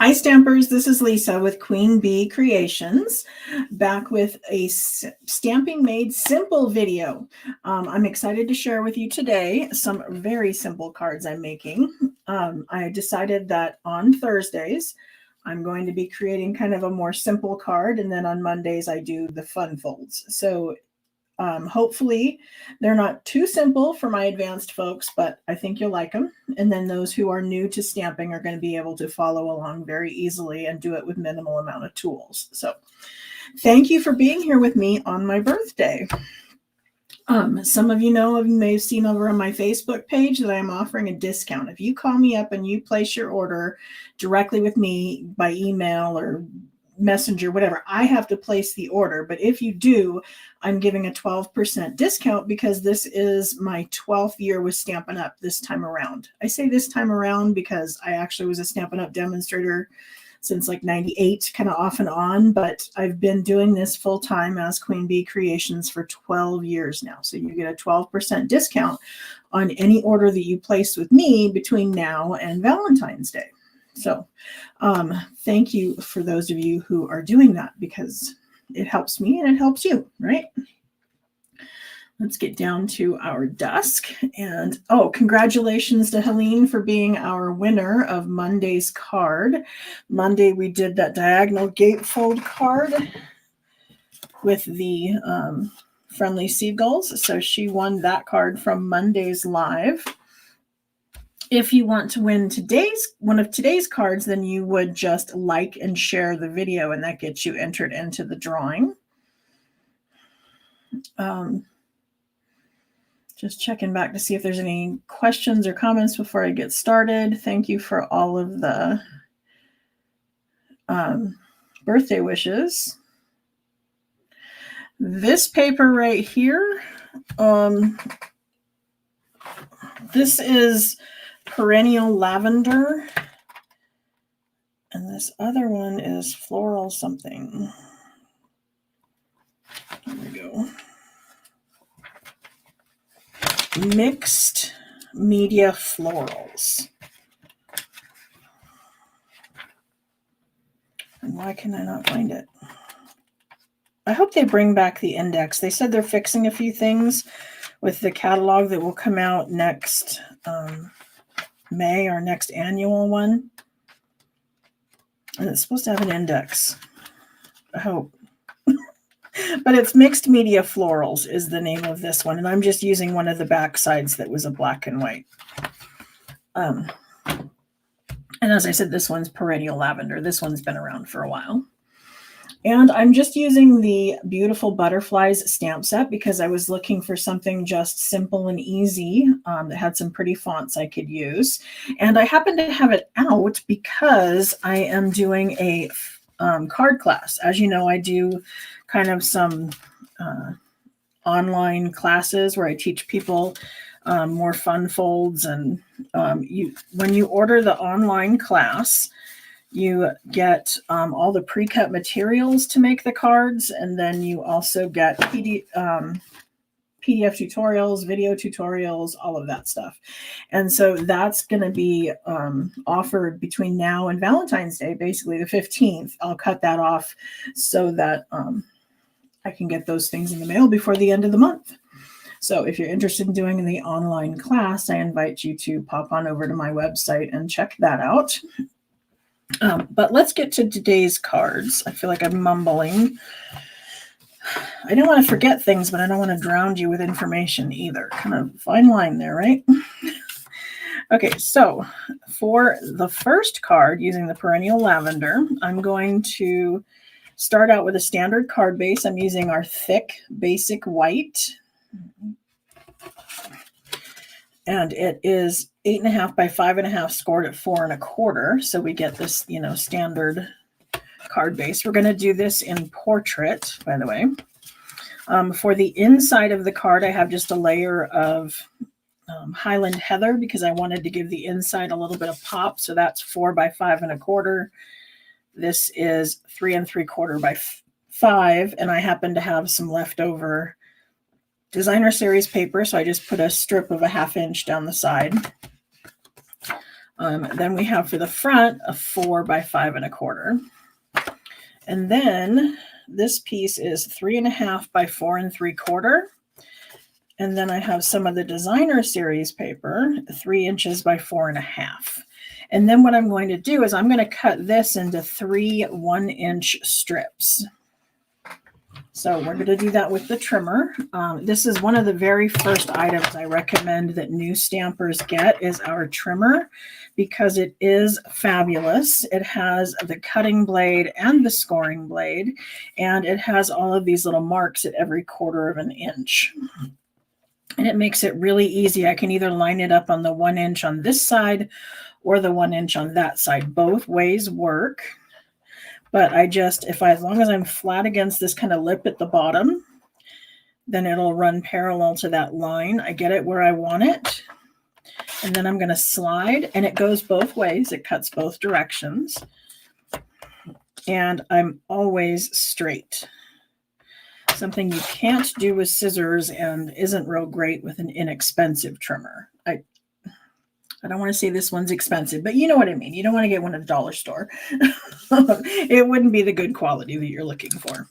Hi Stampers, this is Lisa with Queen Bee Creations, back with a Stamping Made Simple video. I'm excited to share with you today some very simple cards I'm making. I decided that on Thursdays, I'm going to be creating kind of a more simple card, and then on Mondays I do the fun folds. So hopefully they're not too simple for my advanced folks, but I think you'll like them. And then those who are new to stamping are going to be able to follow along very easily and do it with minimal amount of tools. So thank you for being here with me on my birthday. Some of you know, you may have seen over on my Facebook page that I'm offering a discount. If you call me up and you place your order directly with me by email or messenger, whatever, I have to place the order. But if you do, I'm giving a 12% discount because this is my 12th year with Stampin' Up! This time around. I say this time around because I actually was a Stampin' Up! Demonstrator since like 98, kind of off and on, but I've been doing this full time as Queen Bee Creations for 12 years now. So you get a 12% discount on any order that you place with me between now and Valentine's Day. So thank you for those of you who are doing that, because it helps me and it helps you, right? Let's get down to our dusk. And oh, congratulations to Helene for being our winner of Monday's card. Monday we did that diagonal gatefold card with the friendly seagulls. So she won that card from Monday's live. If you want to win one of today's cards, then you would just like and share the video, and that gets you entered into the drawing. Just checking back to see if there's any questions or comments before I get started. Thank you for all of the birthday wishes. This paper right here, this is Perennial Lavender, and this other one is Floral something. There we go. Mixed Media Florals. And why can I not find it? I hope they bring back the index. They said they're fixing a few things with the catalog that will come out next May, our next annual one. And it's supposed to have an index. I hope. But it's Mixed Media Florals is the name of this one. And I'm just using one of the back sides that was a black and white. And as I said, this one's Perennial Lavender. This one's been around for a while. And I'm just using the Beautiful Butterflies stamp set because I was looking for something just simple and easy that had some pretty fonts I could use. And I happen to have it out because I am doing a card class. As you know, I do kind of some online classes where I teach people more fun folds. And when you order the online class, you get all the pre-cut materials to make the cards, and then you also get PDF tutorials, video tutorials, all of that stuff. And so that's going to be offered between now and Valentine's Day, basically the 15th. I'll cut that off so that I can get those things in the mail before the end of the month. So if you're interested in doing the online class, I invite you to pop on over to my website and check that out. But let's get to today's cards. I feel like I'm mumbling. I don't want to forget things, but I don't want to drown you with information either. Kind of fine line there, right? Okay, so for the first card, using the Perennial Lavender, I'm going to start out with a standard card base. I'm using our thick basic white. And it is 8.5 by 5.5 scored at 4 1/4. So we get this, standard card base. We're going to do this in portrait, by the way. For the inside of the card, I have just a layer of Highland Heather because I wanted to give the inside a little bit of pop. So that's 4 by 5 1/4. This is 3 3/4 by 5. And I happen to have some leftover designer series paper, so I just put a strip of a 1/2 inch down the side. Then we have for the front a 4 by 5 1/4. And then this piece is 3.5 by 4 3/4. And then I have some of the designer series paper, 3 inches by 4.5. And then what I'm going to do is I'm going to cut this into 3 1-inch strips. So we're going to do that with the trimmer. This is one of the very first items I recommend that new stampers get is our trimmer, because it is fabulous. It has the cutting blade and the scoring blade, and it has all of these little marks at every 1/4 of an inch. And it makes it really easy. I can either line it up on the 1 inch on this side or the 1 inch on that side. Both ways work. But as long as I'm flat against this kind of lip at the bottom, then it'll run parallel to that line. I get it where I want it. And then I'm going to slide, and it goes both ways. It cuts both directions. And I'm always straight. Something you can't do with scissors and isn't real great with an inexpensive trimmer. I don't want to say this one's expensive, but you know what I mean. You don't want to get one at the dollar store. It wouldn't be the good quality that you're looking for.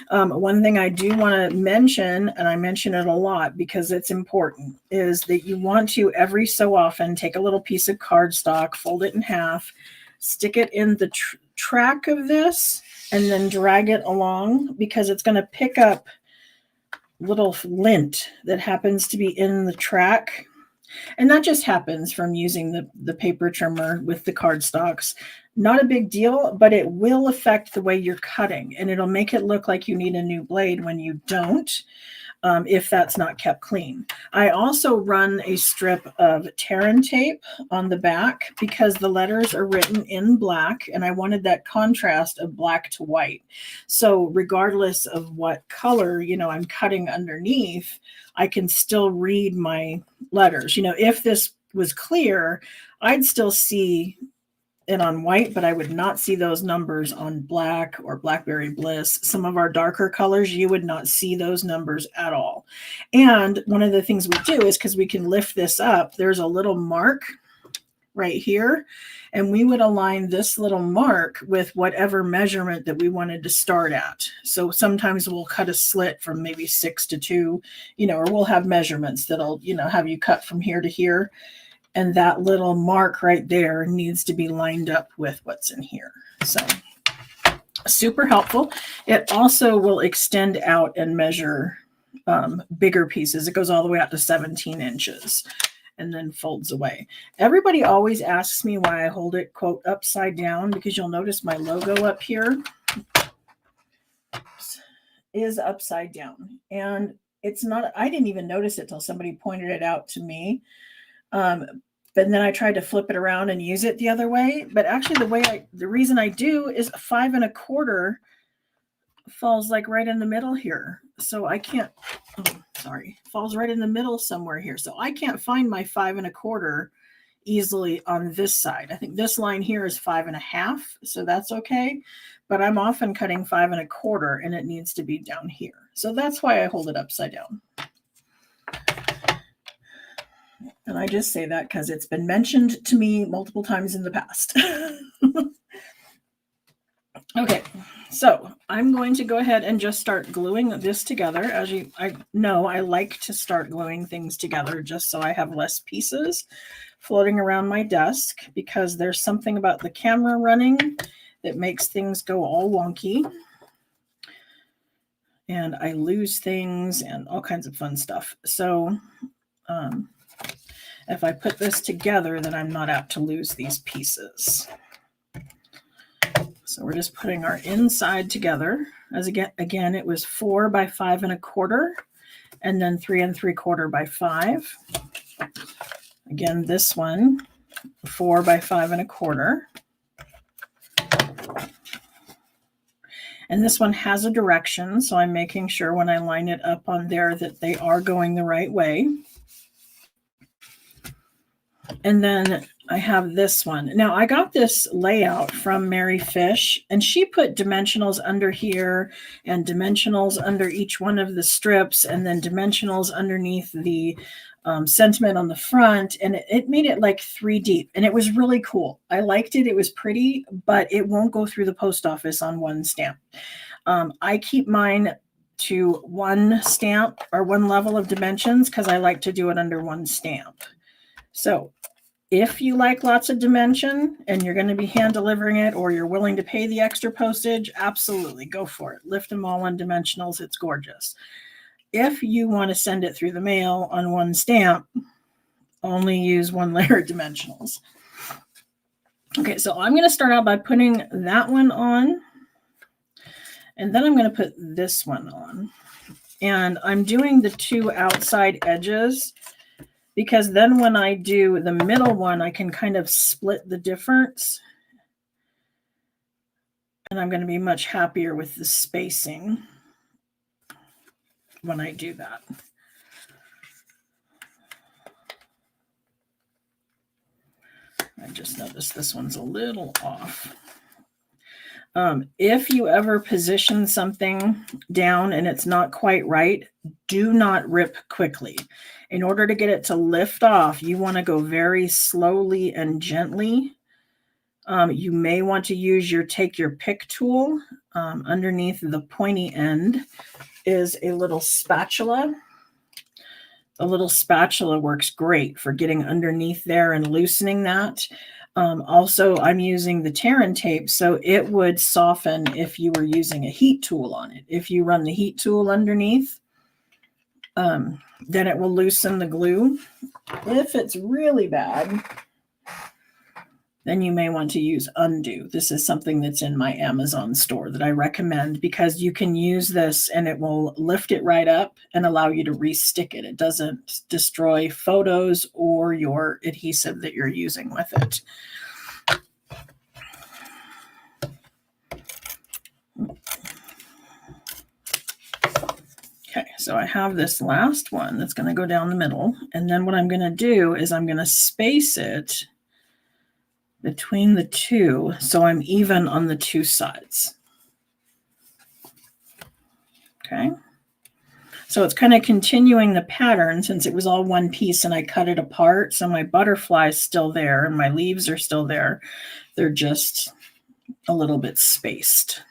One thing I do want to mention, and I mention it a lot because it's important, is that you want to every so often take a little piece of cardstock, fold it in half, stick it in the track of this, and then drag it along, because it's going to pick up little lint that happens to be in the track. And that just happens from using the paper trimmer with the cardstocks. Not a big deal, but it will affect the way you're cutting, and it'll make it look like you need a new blade when you don't, if that's not kept clean. I also run a strip of Terran tape on the back because the letters are written in black, and I wanted that contrast of black to white. So regardless of what color, I'm cutting underneath, I can still read my letters. If this was clear, I'd still see it on white, but I would not see those numbers on black or Blackberry Bliss. Some of our darker colors, you would not see those numbers at all. And one of the things we do is, because we can lift this up, there's a little mark right here, and we would align this little mark with whatever measurement that we wanted to start at. So sometimes we'll cut a slit from maybe 6 to 2, or we'll have measurements that'll, have you cut from here to here. And that little mark right there needs to be lined up with what's in here. So super helpful. It also will extend out and measure bigger pieces. It goes all the way out to 17 inches and then folds away. Everybody always asks me why I hold it, quote, upside down, because you'll notice my logo up here is upside down. And it's not, I didn't even notice it till somebody pointed it out to me. But then I tried to flip it around and use it the other way. But actually the reason I do is 5 1/4 falls like right in the middle here. So I can't, falls right in the middle somewhere here. So I can't find my 5 1/4 easily on this side. I think this line here is 5 1/2. So that's okay. But I'm often cutting 5 1/4 and it needs to be down here. So that's why I hold it upside down. And I just say that because it's been mentioned to me multiple times in the past. Okay, so I'm going to go ahead and just start gluing this together. As I know, I like to start gluing things together just so I have less pieces floating around my desk, because there's something about the camera running that makes things go all wonky. And I lose things and all kinds of fun stuff. So, if I put this together, then I'm not apt to lose these pieces. So we're just putting our inside together. As again, it was 4 by 5 1/4, and then 3 3/4 by 5. Again, this one, 4 by 5 1/4. And this one has a direction, so I'm making sure when I line it up on there that they are going the right way. And then I have this one. Now, I got this layout from Mary Fish, and she put dimensionals under here and dimensionals under each one of the strips, and then dimensionals underneath the sentiment on the front, and it made it like 3 deep, and it was really cool. I liked it. It was pretty, but it won't go through the post office on one stamp. I keep mine to one stamp or one level of dimensions because I like to do it under one stamp. So if you like lots of dimension and you're going to be hand delivering it, or you're willing to pay the extra postage, absolutely go for it. Lift them all on dimensionals. It's gorgeous. If you want to send it through the mail on one stamp, only use one layer of dimensionals. Okay, so I'm going to start out by putting that one on, and then I'm going to put this one on. And I'm doing the 2 outside edges, because then when I do the middle one, I can kind of split the difference. And I'm going to be much happier with the spacing when I do that. I just noticed this one's a little off. If you ever position something down and it's not quite right, do not rip quickly. In order to get it to lift off, you want to go very slowly and gently. You may want to use take your pick tool. Underneath the pointy end is a little spatula. A little spatula works great for getting underneath there and loosening that. Also, I'm using the Terran tape, so it would soften if you were using a heat tool on it. If you run the heat tool underneath, then it will loosen the glue. If it's really bad, then you may want to use undo. This is something that's in my Amazon store that I recommend, because you can use this and it will lift it right up and allow you to restick it. It doesn't destroy photos or your adhesive that you're using with it. Okay, so I have this last one that's going to go down the middle. And then what I'm going to do is I'm going to space it between the 2 so I'm even on the 2 sides. Okay. So it's kind of continuing the pattern, since it was all one piece and I cut it apart. So my butterfly is still there and my leaves are still there. They're just a little bit spaced.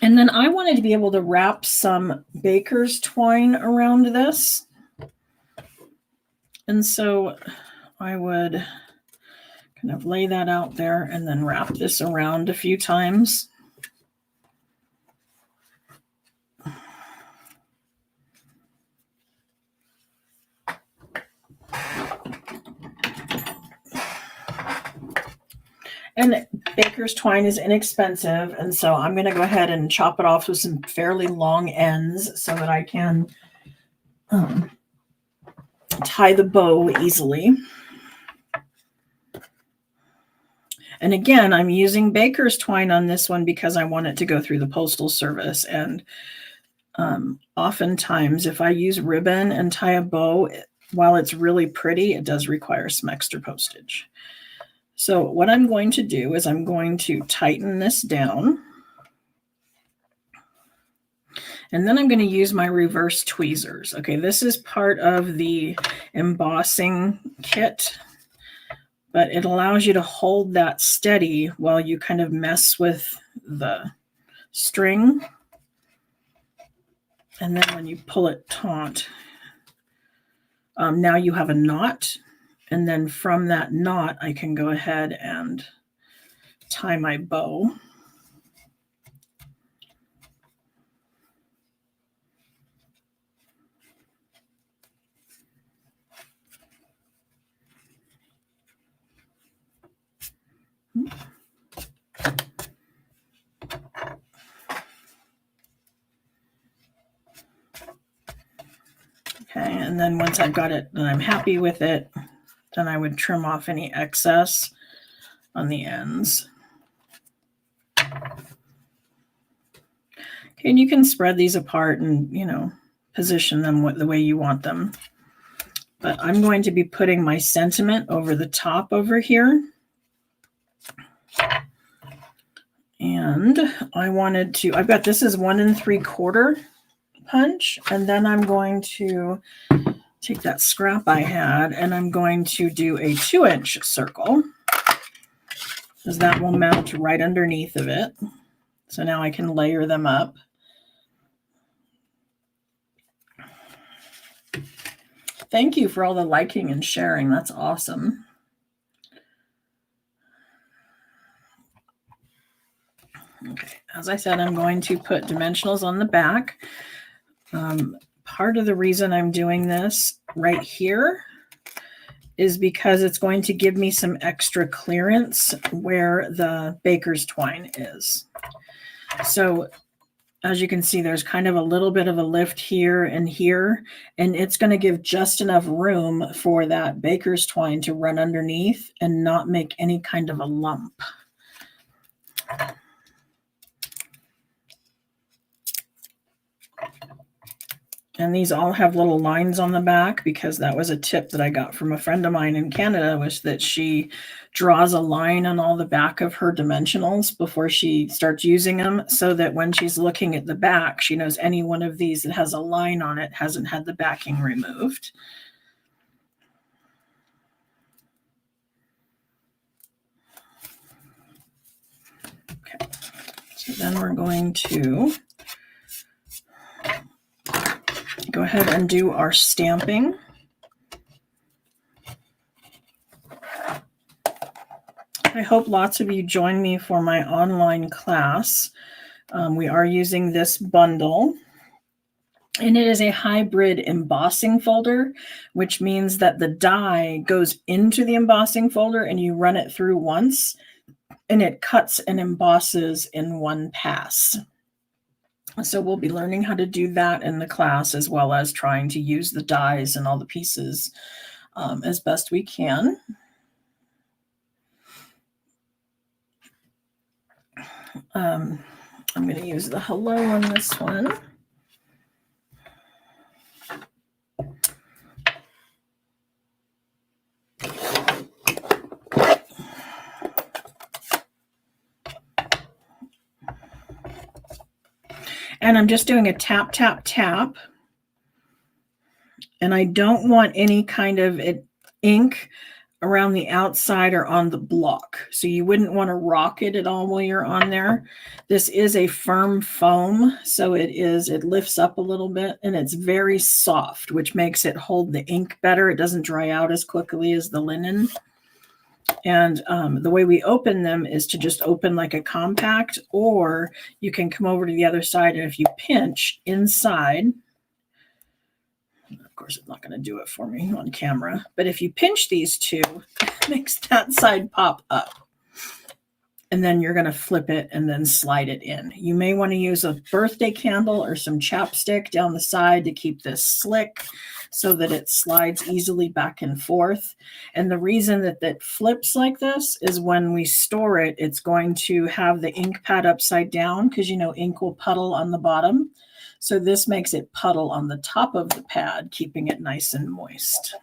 And then I wanted to be able to wrap some baker's twine around this. And so I would kind of lay that out there and then wrap this around a few times. And baker's twine is inexpensive, and so I'm going to go ahead and chop it off with some fairly long ends so that I can tie the bow easily. And again, I'm using baker's twine on this one because I want it to go through the postal service. And oftentimes, if I use ribbon and tie a bow, while it's really pretty, it does require some extra postage. So what I'm going to do is I'm going to tighten this down. And then I'm going to use my reverse tweezers. Okay, this is part of the embossing kit, but it allows you to hold that steady while you kind of mess with the string. And then when you pull it taut, now you have a knot. And then from that knot, I can go ahead and tie my bow. Okay, and then once I've got it and I'm happy with it, then I would trim off any excess on the ends. Okay, and you can spread these apart and, position them the way you want them. But I'm going to be putting my sentiment over the top over here. And I wanted to, I've got, this is 1 3/4 punch. And then I'm going to take that scrap I had and I'm going to do a 2-inch circle, because that will mount right underneath of it. So now I can layer them up. Thank you for all the liking and sharing. That's awesome. Okay, as I said, I'm going to put dimensionals on the back. Part of the reason I'm doing this right here is because it's going to give me some extra clearance where the baker's twine is. So as you can see, there's kind of a little bit of a lift here, and it's going to give just enough room for that baker's twine to run underneath and not make any kind of a lump. And these all have little lines on the back, because that was a tip that I got from a friend of mine in Canada, was that she draws a line on all the back of her dimensionals before she starts using them, so that when she's looking at the back, she knows any one of these that has a line on it hasn't had the backing removed. Okay, so then we're going to go ahead and do our stamping. I hope lots of you join me for my online class. We are using this bundle, and it is a hybrid embossing folder, which means that the die goes into the embossing folder and you run it through once, and it cuts and embosses in one pass. So we'll be learning how to do that in the class, as well as trying to use the dies and all the pieces as best we can. I'm going to use the hello on this one. And I'm just doing a tap, tap, tap. And I don't want any kind of ink around the outside or on the block. So you wouldn't want to rock it at all while you're on there. This is a firm foam, so it lifts up a little bit, and it's very soft, which makes it hold the ink better. It doesn't dry out as quickly as the linen. And the way we open them is to just open like a compact, or you can come over to the other side, and if you pinch inside, of course, it's not going to do it for me on camera, but if you pinch these two, it makes that side pop up. And then you're going to flip it and then slide it in. You may want to use a birthday candle or some chapstick down the side to keep this slick so that it slides easily back and forth. And the reason that that flips like this is when we store it, it's going to have the ink pad upside down, because you know ink will puddle on the bottom. So this makes it puddle on the top of the pad, keeping it nice and moist.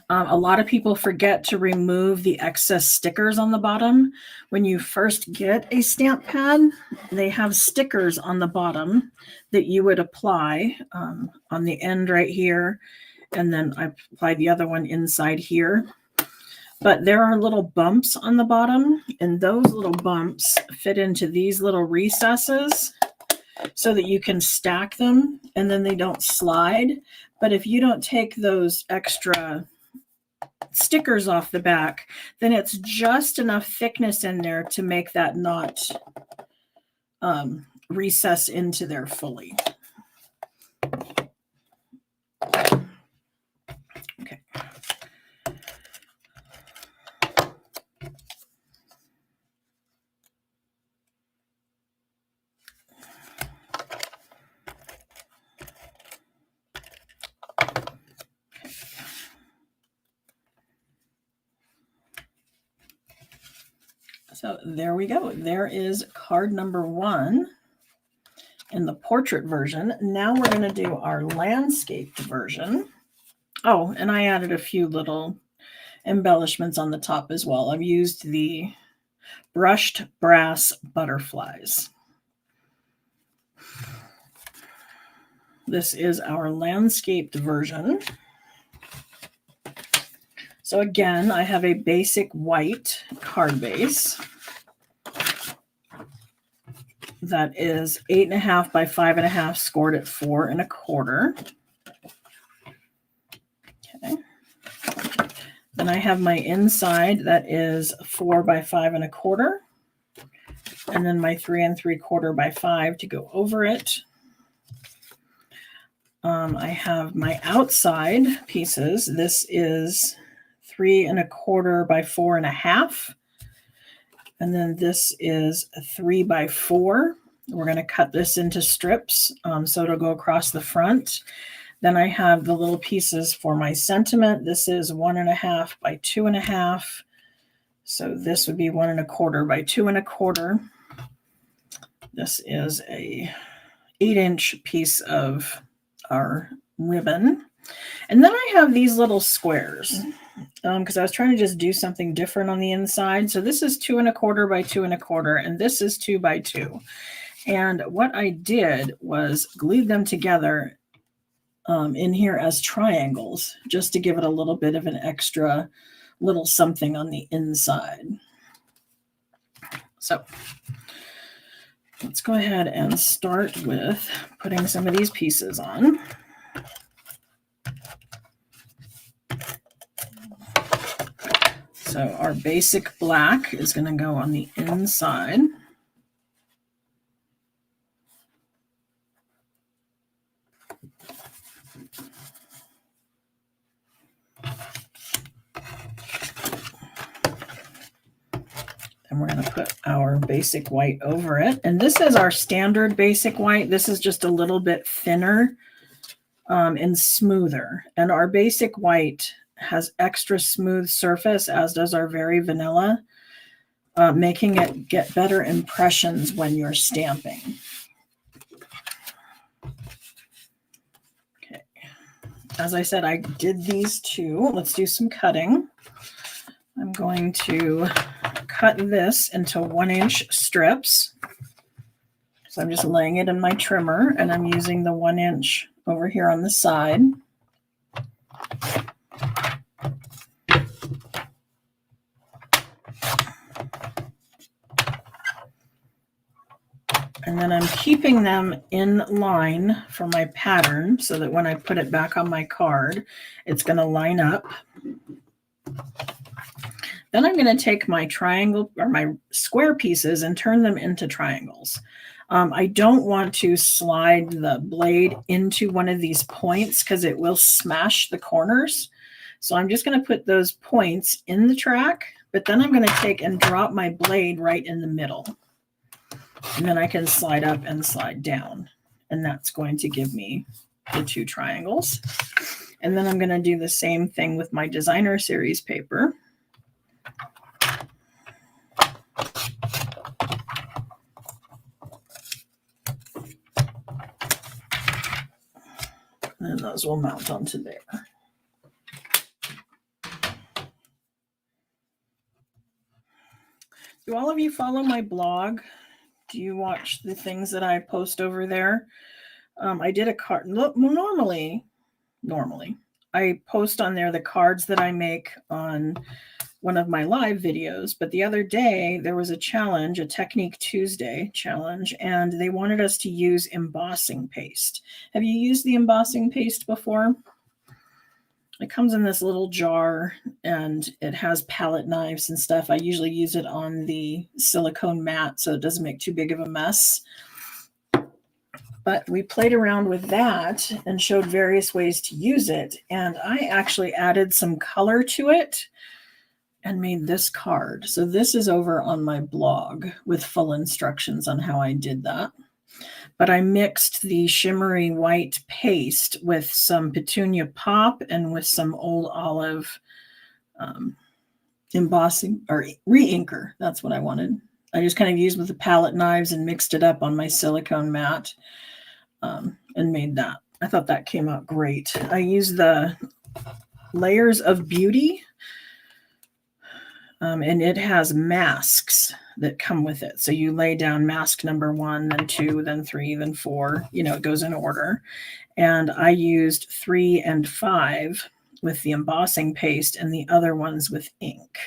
A lot of people forget to remove the excess stickers on the bottom. When you first get a stamp pad, they have stickers on the bottom that you would apply on the end right here. And then I apply the other one inside here. But there are little bumps on the bottom, and those little bumps fit into these little recesses so that you can stack them and then they don't slide. But if you don't take those extra stickers off the back, then it's just enough thickness in there to make that not recess into there fully. Okay. So there we go. There is card number 1 in the portrait version. Now we're going to do our landscaped version. Oh, and I added a few little embellishments on the top as well. I've used the brushed brass butterflies. This is our landscaped version. So again, I have a basic white card base that is 8.5 by 5.5, scored at 4.25. Okay. Then I have my inside that is 4 by 5.25, and then my 3 3/4 by 5 to go over it. I have my outside pieces. This is 3 1/4 by 4.5. And then this is a 3 by 4. We're going to cut this into strips so it'll go across the front. Then I have the little pieces for my sentiment. This is 1.5 by 2.5. So this would be 1 1/4 by 2 1/4. This is a 8-inch piece of our ribbon. And then I have these little squares because I was trying to just do something different on the inside. So this is 2 1/4 by 2 1/4, and this is 2 by 2. And what I did was glued them together in here as triangles, just to give it a little bit of an extra little something on the inside. So let's go ahead and start with putting some of these pieces on. So our basic black is going to go on the inside. And we're going to put our basic white over it. And this is our standard basic white. This is just a little bit thinner and smoother. And our basic white has extra smooth surface, as does our very vanilla, making it get better impressions when you're stamping. Okay. As I said, I did these two. Let's do some cutting. I'm going to cut this into 1-inch strips. So I'm just laying it in my trimmer, and I'm using the 1-inch over here on the side. And then I'm keeping them in line for my pattern so that when I put it back on my card, it's going to line up. Then I'm going to take my triangle or my square pieces and turn them into triangles. I don't want to slide the blade into one of these points because it will smash the corners. So I'm just going to put those points in the track, but then I'm going to take and drop my blade right in the middle. And then I can slide up and slide down. And that's going to give me the 2 triangles. And then I'm going to do the same thing with my designer series paper. And those will mount onto there. Do all of you follow my blog? Do you watch the things that I post over there? I did a card. Normally, I post on there the cards that I make on one of my live videos. But the other day, there was a challenge, a Technique Tuesday challenge, and they wanted us to use embossing paste. Have you used the embossing paste before? It comes in this little jar, and it has palette knives and stuff. I usually use it on the silicone mat so it doesn't make too big of a mess. But we played around with that and showed various ways to use it. And I actually added some color to it and made this card. So this is over on my blog with full instructions on how I did that. But I mixed the shimmery white paste with some Petunia Pop and with some Old Olive embossing or re-inker. That's what I wanted. I just kind of used with the palette knives and mixed it up on my silicone mat and made that. I thought that came out great. I used the Layers of Beauty. And it has masks that come with it. So you lay down mask number 1, then 2, then 3, then 4. You know, it goes in order. And I used 3 and 5 with the embossing paste and the other ones with ink.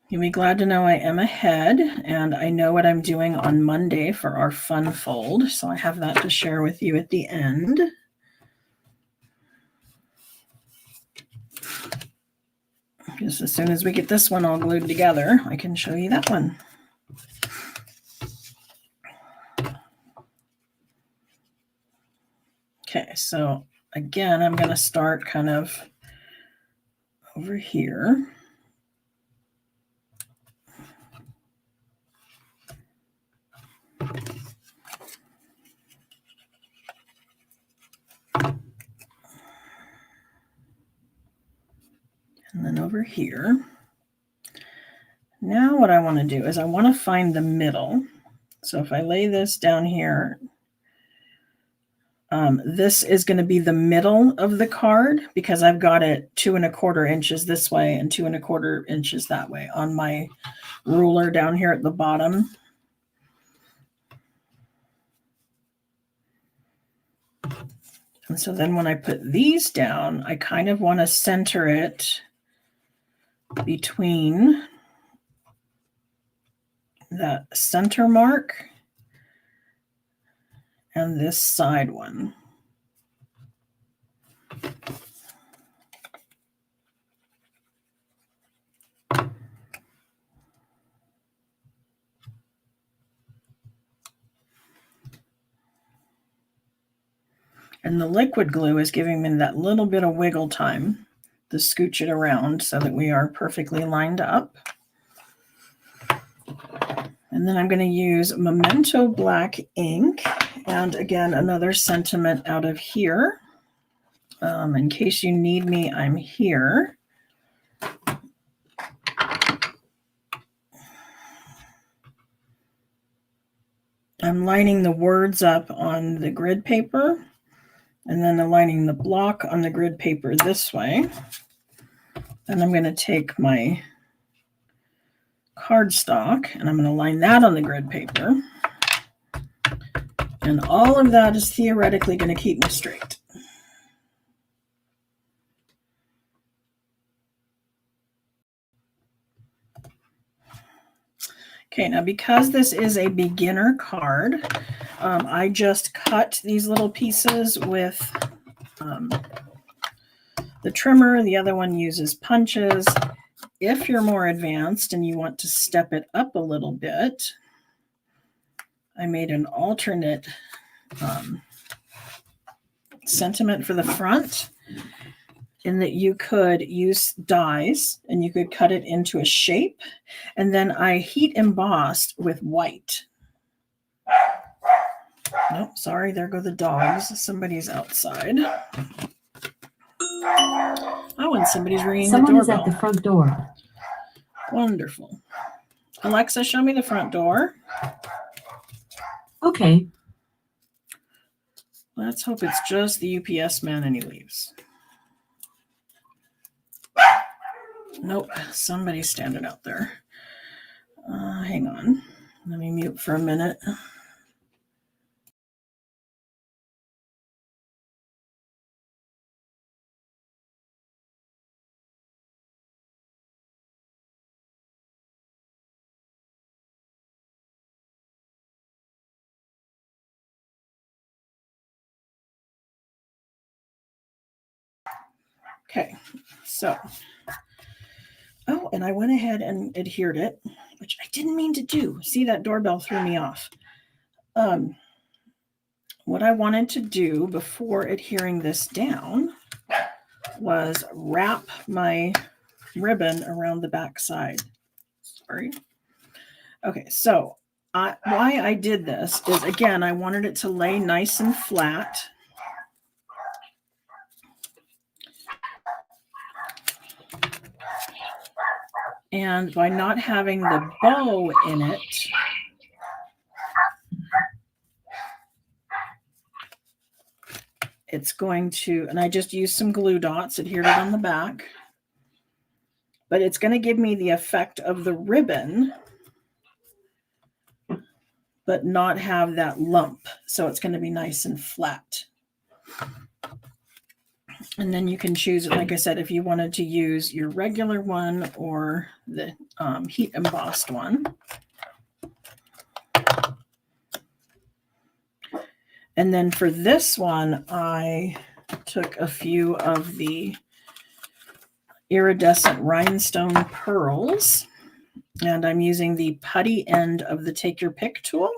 You'll be glad to know I am ahead, and I know what I'm doing on Monday for our fun fold, so I have that to share with you at the end. Just as soon as we get this one all glued together, I can show you that one. Okay, so again, I'm going to start kind of over here. And then over here. Now what I want to do is I want to find the middle. So if I lay this down here, this is going to be the middle of the card because I've got it 2 1/4 inches this way and 2 1/4 inches that way on my ruler down here at the bottom. And so then when I put these down, I kind of want to center it between that center mark and this side one. And the liquid glue is giving me that little bit of wiggle time to scooch it around so that we are perfectly lined up. And then I'm going to use Memento Black ink. And again, another sentiment out of here. In case you need me, I'm here. I'm lining the words up on the grid paper. And then aligning the block on the grid paper this way. And I'm going to take my cardstock and I'm going to line that on the grid paper. And all of that is theoretically going to keep me straight. Okay, now because this is a beginner card, I just cut these little pieces with the trimmer. The other one uses punches. If you're more advanced and you want to step it up a little bit, I made an alternate sentiment for the front in that you could use dies and you could cut it into a shape. And then I heat embossed with white. Nope, sorry, there go the dogs. Somebody's outside. Oh, and somebody's ringing the doorbell. Someone is at the front door. Wonderful. Alexa, show me the front door. Okay. Let's hope it's just the UPS man and he leaves. Nope, somebody's standing out there. Hang on. Let me mute for a minute. Okay, so, oh, and I went ahead and adhered it, which I didn't mean to do. See, that doorbell threw me off. What I wanted to do before adhering this down was wrap my ribbon around the back side. Sorry. Okay, so why I did this is, again, I wanted it to lay nice and flat. And by not having the bow in it, it's going to, and I just used some glue dots, adhered it on the back, but it's going to give me the effect of the ribbon, but not have that lump. So it's going to be nice and flat. And then you can choose, like I said, if you wanted to use your regular one or the heat embossed one. And then for this one, I took a few of the iridescent rhinestone pearls, and I'm using the putty end of the Take Your Pick tool.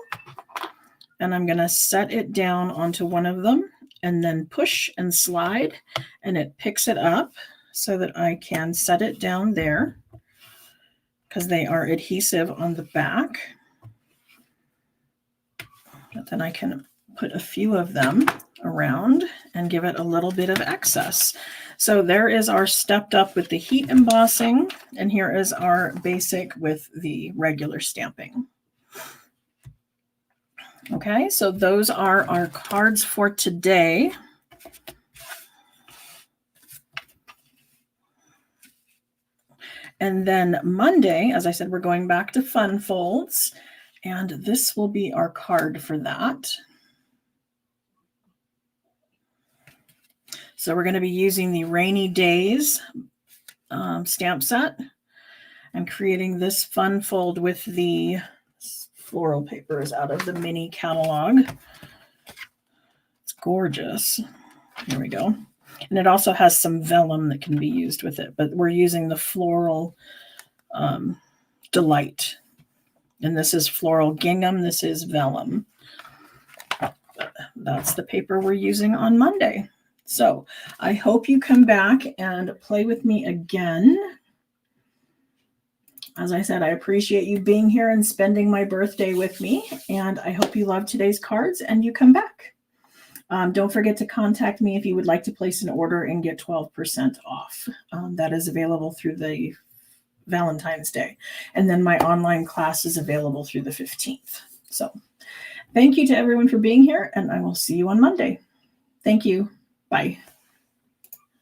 And I'm going to set it down onto one of them and then push and slide, and it picks it up so that I can set it down there because they are adhesive on the back. But then I can put a few of them around and give it a little bit of excess. So there is our stepped up with the heat embossing, and here is our basic with the regular stamping. Okay, so those are our cards for today. And then Monday, as I said, we're going back to fun folds, and this will be our card for that. So we're going to be using the Rainy Days stamp set and creating this fun fold with the floral papers out of the mini catalog. It's gorgeous. Here we go. And it also has some vellum that can be used with it, but we're using the Floral Delight. And this is floral gingham. This is vellum. That's the paper we're using on Monday. So I hope you come back and play with me again. As I said, I appreciate you being here and spending my birthday with me. And I hope you love today's cards and you come back. Don't forget to contact me if you would like to place an order and get 12% off. That is available through the Valentine's Day. And then my online class is available through the 15th. So thank you to everyone for being here, and I will see you on Monday. Thank you. Bye.